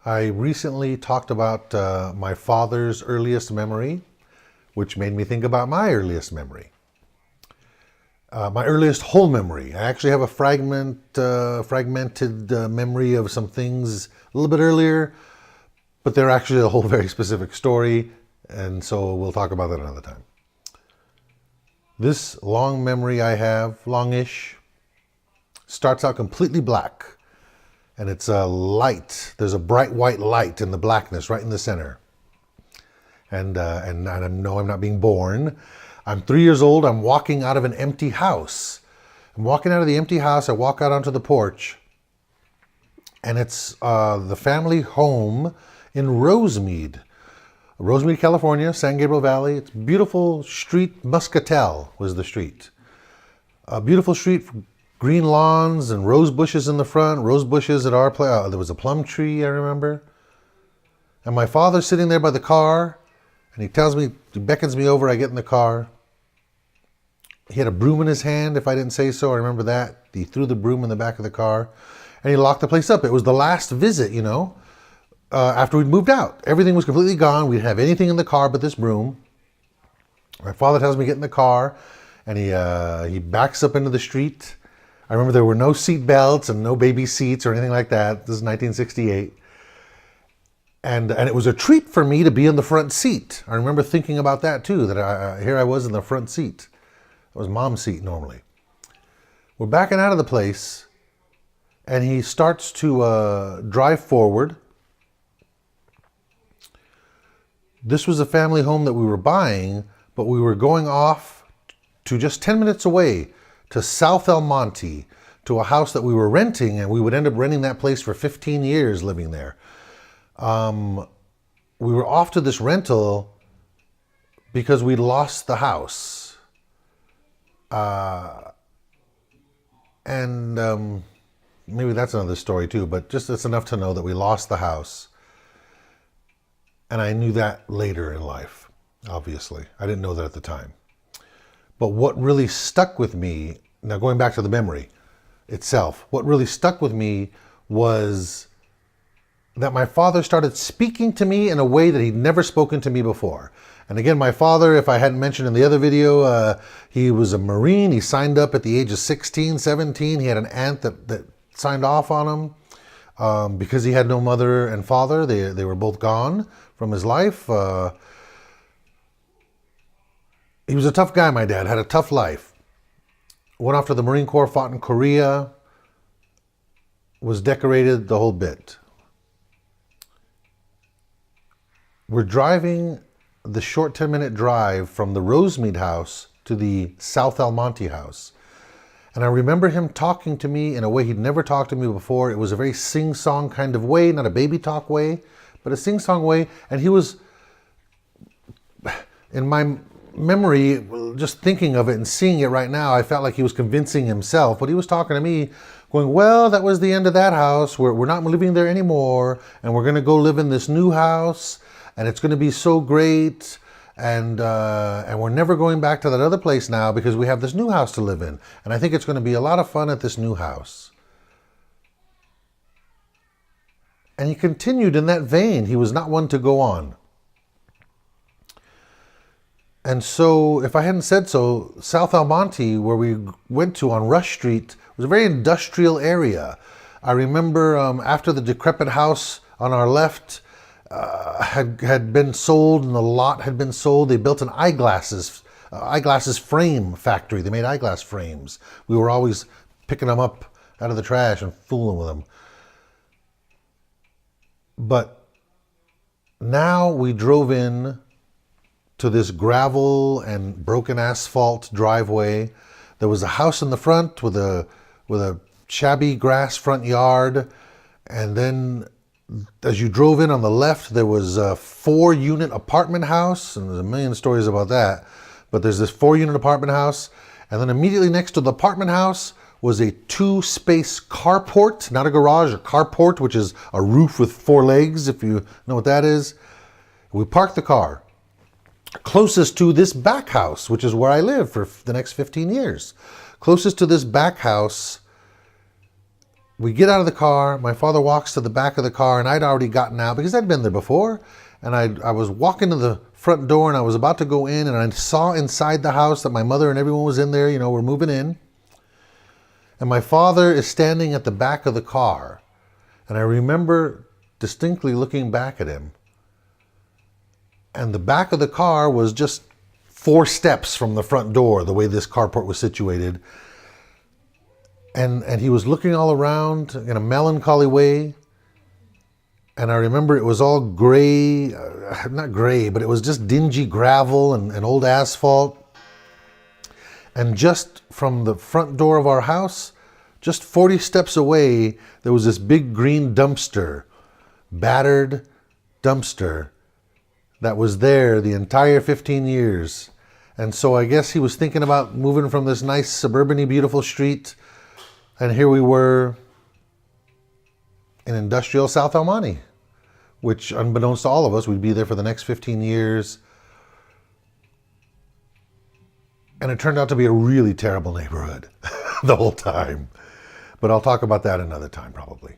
I recently talked about my father's earliest memory, which made me think about my earliest memory. My earliest whole memory. I actually have a fragmented memory of some things a little bit earlier, but they're actually a whole very specific story, and so we'll talk about that another time. This long memory I have, longish, starts out completely black. And it's a light. There's a bright white light in the blackness right in the center. And I know I'm not being born. I'm 3 years old. I'm walking out of an empty house. I'm walking out of the empty house. I walk out onto the porch. And it's the family home in Rosemead, California, San Gabriel Valley. It's a beautiful street. Muscatel was the street. A beautiful street. Green lawns and rose bushes in the front, rose bushes at our place. There was a plum tree, I remember. And my father's sitting there by the car, and he beckons me over. I get in the car. He had a broom in his hand, if I didn't say so. I remember that. He threw the broom in the back of the car, and he locked the place up. It was the last visit, after we'd moved out. Everything was completely gone. We didn't have anything in the car but this broom. My father tells me to get in the car, and he backs up into the street. I remember there were no seat belts and no baby seats or anything like that. This is 1968. And it was a treat for me to be in the front seat. I remember thinking about that too, that here I was in the front seat. It was mom's seat normally. We're backing out of the place, and he starts to drive forward. This was a family home that we were buying, but we were going off to just 10 minutes away to South El Monte, to a house that we were renting, and we would end up renting that place for 15 years living there. We were off to this rental because we'd lost the house. Maybe that's another story too, but just it's enough to know that we lost the house. And I knew that later in life, obviously. I didn't know that at the time. But what really stuck with me, now going back to the memory itself, what really stuck with me was that my father started speaking to me in a way that he'd never spoken to me before. And again, my father, if I hadn't mentioned in the other video, he was a Marine. He signed up at the age of 16, 17. He had an aunt that signed off on him because he had no mother and father. They were both gone from his life. He was a tough guy, my dad, had a tough life. Went off to the Marine Corps, fought in Korea, was decorated, the whole bit. We're driving the short 10-minute drive from the Rosemead house to the South El Monte house. And I remember him talking to me in a way he'd never talked to me before. It was a very sing-song kind of way, not a baby talk way, but a sing-song way. And he was, in my memory, just thinking of it and seeing it right now, I felt like he was convincing himself, but he was talking to me going, well, that was the end of that house. We're not living there anymore, and we're going to go live in this new house, and it's going to be so great, and we're never going back to that other place now because we have this new house to live in, and I think it's going to be a lot of fun at this new house. And he continued in that vein. He was not one to go on. And so, if I hadn't said so, South El Monte, where we went to on Rush Street, was a very industrial area. I remember after the decrepit house on our left had been sold and the lot had been sold, they built an eyeglasses frame factory. They made eyeglass frames. We were always picking them up out of the trash and fooling with them. But now we drove in to this gravel and broken asphalt driveway. There was a house in the front with a shabby grass front yard, and then as you drove in on the left, there was a 4-unit apartment house, and there's a million stories about that, but there's this 4-unit apartment house, and then immediately next to the apartment house was a 2-space carport, not a garage, a carport, which is a roof with 4 legs, if you know what that is. We parked the car closest to this back house, which is where I lived for the next 15 years. Closest to this back house we get out of the car. My father walks to the back of the car, and I'd already gotten out because I'd been there before. And I was walking to the front door, and I was about to go in, and I saw inside the house that my mother and everyone was in there. We're moving in. And my father is standing at the back of the car. And I remember distinctly looking back at him. And the back of the car was just 4 steps from the front door, the way this carport was situated. And he was looking all around in a melancholy way. And I remember it was all gray, not gray, but it was just dingy gravel and old asphalt. And just from the front door of our house, just 40 steps away, there was this big green dumpster, battered dumpster, that was there the entire 15 years. And so I guess he was thinking about moving from this nice suburban-y beautiful street. And here we were in industrial South El Monte, which unbeknownst to all of us, we'd be there for the next 15 years. And it turned out to be a really terrible neighborhood the whole time. But I'll talk about that another time probably.